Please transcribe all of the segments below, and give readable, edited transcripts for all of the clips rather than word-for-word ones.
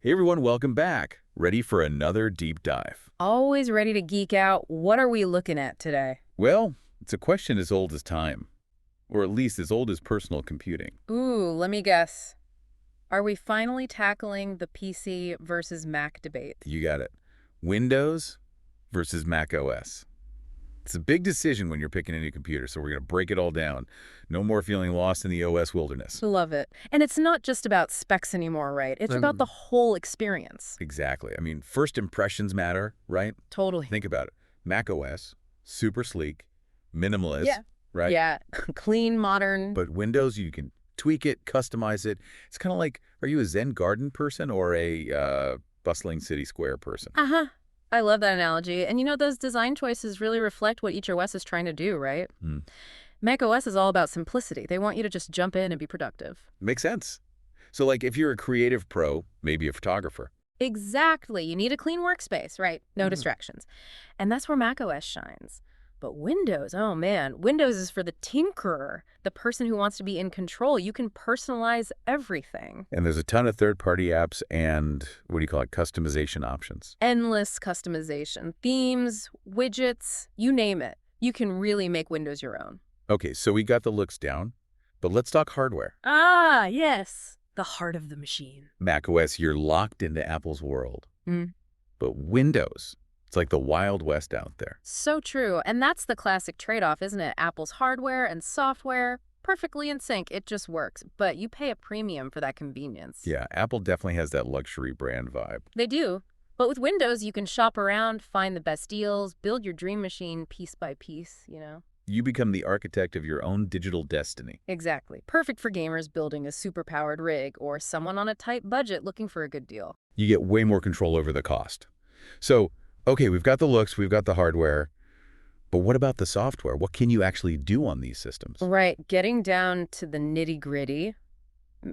Hey everyone, welcome back. Ready for another deep dive? Always ready to geek out. What are we looking at today? Well, it's a question as old as time, or at least as old as personal computing. Ooh, let me guess. Are we finally tackling the PC versus Mac debate? You got it. Windows versus Mac OS. It's a big decision when you're picking a new computer, so we're going to break it all down. No more feeling lost in the OS wilderness. Love it. And it's not just about specs anymore, right? It's about the whole experience. Exactly. I mean, first impressions matter, right? Totally. Think about it. Mac OS, super sleek, minimalist, Yeah. right? Yeah. Clean, modern. But Windows, you can tweak it, customize it. It's kind of like, are you a Zen garden person or a bustling city square person? Uh-huh. I love that analogy. And those design choices really reflect what each OS is trying to do, right? Hmm. Mac OS is all about simplicity. They want you to just jump in and be productive. Makes sense. So like if you're a creative pro, maybe a photographer. Exactly. You need a clean workspace, right? No distractions. And that's where macOS shines. But Windows, oh man, Windows is for the tinkerer, the person who wants to be in control. You can personalize everything. And there's a ton of third-party apps and, what do you call it, customization options. Endless customization, themes, widgets, you name it. You can really make Windows your own. Okay, so we got the looks down, but let's talk hardware. Ah, yes. The heart of the machine. macOS, you're locked into Apple's world. Mm. But Windows, it's like the Wild West out there. So true. And that's the classic trade-off, isn't it? Apple's hardware and software, perfectly in sync. It just works. But you pay a premium for that convenience. Yeah, Apple definitely has that luxury brand vibe. They do. But with Windows, you can shop around, find the best deals, build your dream machine piece by piece. You become the architect of your own digital destiny. Exactly. Perfect for gamers building a super-powered rig or someone on a tight budget looking for a good deal. You get way more control over the cost. So, okay, we've got the looks, we've got the hardware, but what about the software? What can you actually do on these systems? Right. Getting down to the nitty-gritty,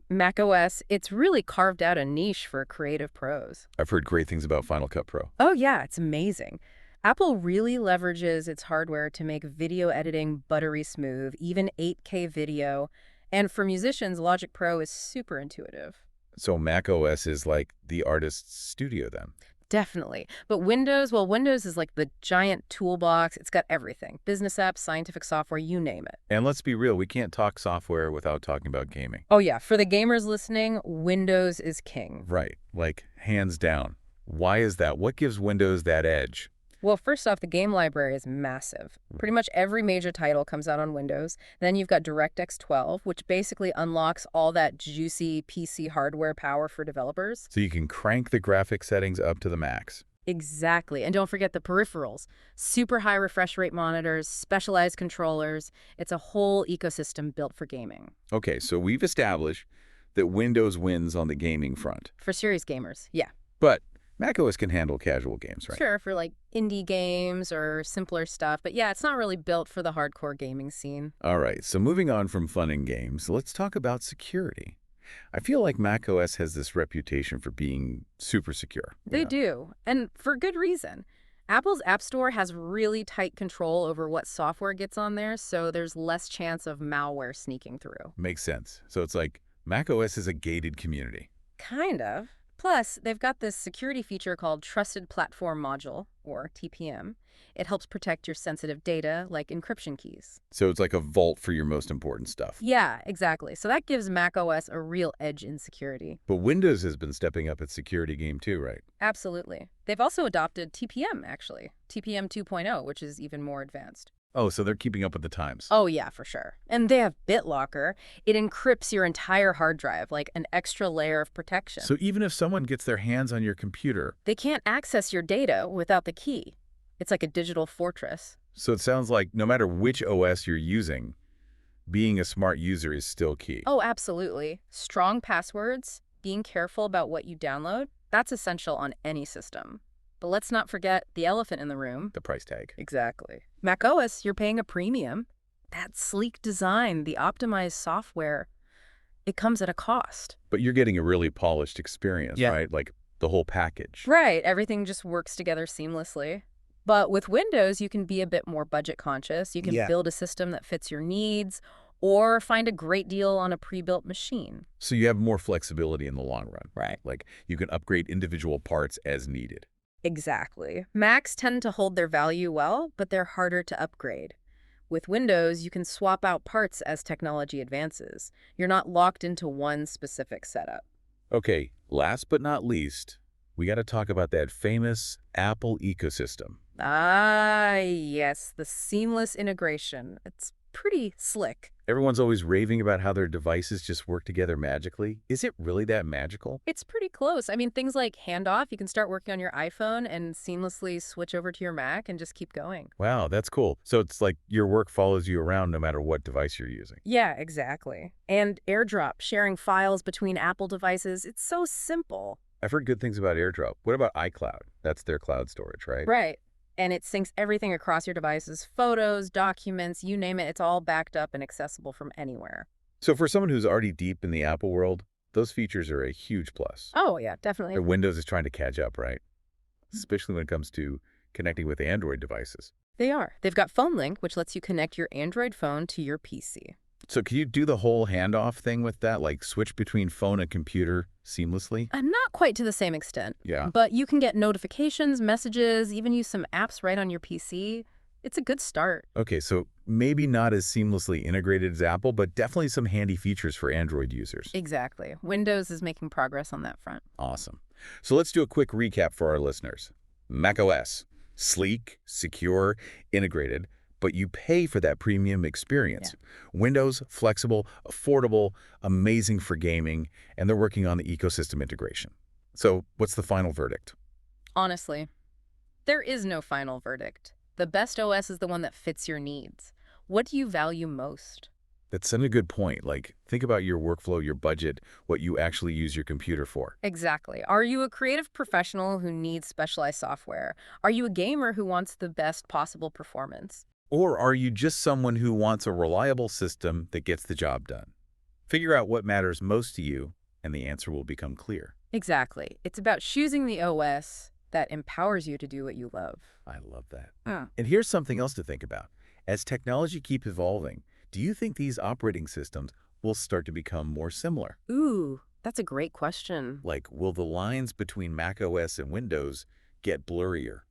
macOS, it's really carved out a niche for creative pros. I've heard great things about Final Cut Pro. Oh, yeah, it's amazing. Apple really leverages its hardware to make video editing buttery smooth, even 8K video. And for musicians, Logic Pro is super intuitive. So macOS is like the artist's studio then. Definitely. But Windows, well, Windows is like the giant toolbox. It's got everything. Business apps, scientific software, you name it. And let's be real, we can't talk software without talking about gaming. Oh, yeah. For the gamers listening, Windows is king. Right, like hands down. Why is that? What gives Windows that edge? Well, first off, the game library is massive. Pretty much every major title comes out on Windows. Then you've got DirectX 12, which basically unlocks all that juicy PC hardware power for developers. So you can crank the graphic settings up to the max. Exactly. And don't forget the peripherals. Super high refresh rate monitors, specialized controllers. It's a whole ecosystem built for gaming. Okay, so we've established that Windows wins on the gaming front. For serious gamers, yeah. But macOS can handle casual games, right? Sure, for like indie games or simpler stuff. But yeah, it's not really built for the hardcore gaming scene. All right, so moving on from fun and games, let's talk about security. I feel like macOS has this reputation for being super secure. They do, and for good reason. Apple's App Store has really tight control over what software gets on there, so there's less chance of malware sneaking through. Makes sense. So it's like macOS is a gated community. Kind of. Plus, they've got this security feature called Trusted Platform Module, or TPM. It helps protect your sensitive data, like encryption keys. So it's like a vault for your most important stuff. Yeah, exactly. So that gives macOS a real edge in security. But Windows has been stepping up its security game too, right? Absolutely. They've also adopted TPM, actually. TPM 2.0, which is even more advanced. Oh, so they're keeping up with the times. Oh, yeah, for sure. And they have BitLocker. It encrypts your entire hard drive, like an extra layer of protection. So even if someone gets their hands on your computer... They can't access your data without the key. It's like a digital fortress. So it sounds like no matter which OS you're using, being a smart user is still key. Oh, absolutely. Strong passwords, being careful about what you download, that's essential on any system. But let's not forget the elephant in the room. The price tag. Exactly. macOS, you're paying a premium. That sleek design, the optimized software, it comes at a cost. But you're getting a really polished experience, right? Like the whole package. Right. Everything just works together seamlessly. But with Windows, you can be a bit more budget conscious. You can build a system that fits your needs, or find a great deal on a pre-built machine. So you have more flexibility in the long run. Right. Like you can upgrade individual parts as needed. Exactly. Macs tend to hold their value well, but they're harder to upgrade. With Windows, you can swap out parts as technology advances. You're not locked into one specific setup. Okay, last but not least, we got to talk about that famous Apple ecosystem. Ah, yes, the seamless integration. It's pretty slick. Everyone's always raving about how their devices just work together magically. Is it really that magical? It's pretty close. I mean, things like handoff, you can start working on your iPhone and seamlessly switch over to your Mac and just keep going. Wow, that's cool. So it's like your work follows you around no matter what device you're using. Yeah, exactly. And AirDrop, sharing files between Apple devices, it's so simple. I've heard good things about AirDrop. What about iCloud? That's their cloud storage, right? Right. And it syncs everything across your devices, photos, documents, you name it. It's all backed up and accessible from anywhere. So for someone who's already deep in the Apple world, those features are a huge plus. Oh, yeah, definitely. Windows is trying to catch up, right? Especially when it comes to connecting with Android devices. They are. They've got Phone Link, which lets you connect your Android phone to your PC. So can you do the whole handoff thing with that, like switch between phone and computer seamlessly? Not quite to the same extent. Yeah. But you can get notifications, messages, even use some apps right on your PC. It's a good start. Okay, so maybe not as seamlessly integrated as Apple, but definitely some handy features for Android users. Exactly. Windows is making progress on that front. Awesome. So let's do a quick recap for our listeners. macOS, sleek, secure, integrated, but you pay for that premium experience. Yeah. Windows, flexible, affordable, amazing for gaming, and they're working on the ecosystem integration. So what's the final verdict? Honestly, there is no final verdict. The best OS is the one that fits your needs. What do you value most? That's such a good point. Like, think about your workflow, your budget, what you actually use your computer for. Exactly. Are you a creative professional who needs specialized software? Are you a gamer who wants the best possible performance? Or are you just someone who wants a reliable system that gets the job done? Figure out what matters most to you, and the answer will become clear. Exactly. It's about choosing the OS that empowers you to do what you love. I love that. And here's something else to think about. As technology keeps evolving, do you think these operating systems will start to become more similar? Ooh, that's a great question. Like, will the lines between macOS and Windows get blurrier?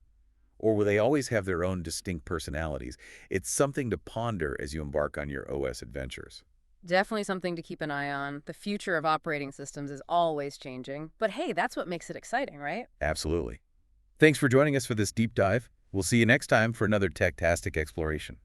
Or will they always have their own distinct personalities? It's something to ponder as you embark on your OS adventures. Definitely something to keep an eye on. The future of operating systems is always changing. But hey, that's what makes it exciting, right? Absolutely. Thanks for joining us for this deep dive. We'll see you next time for another tech-tastic exploration.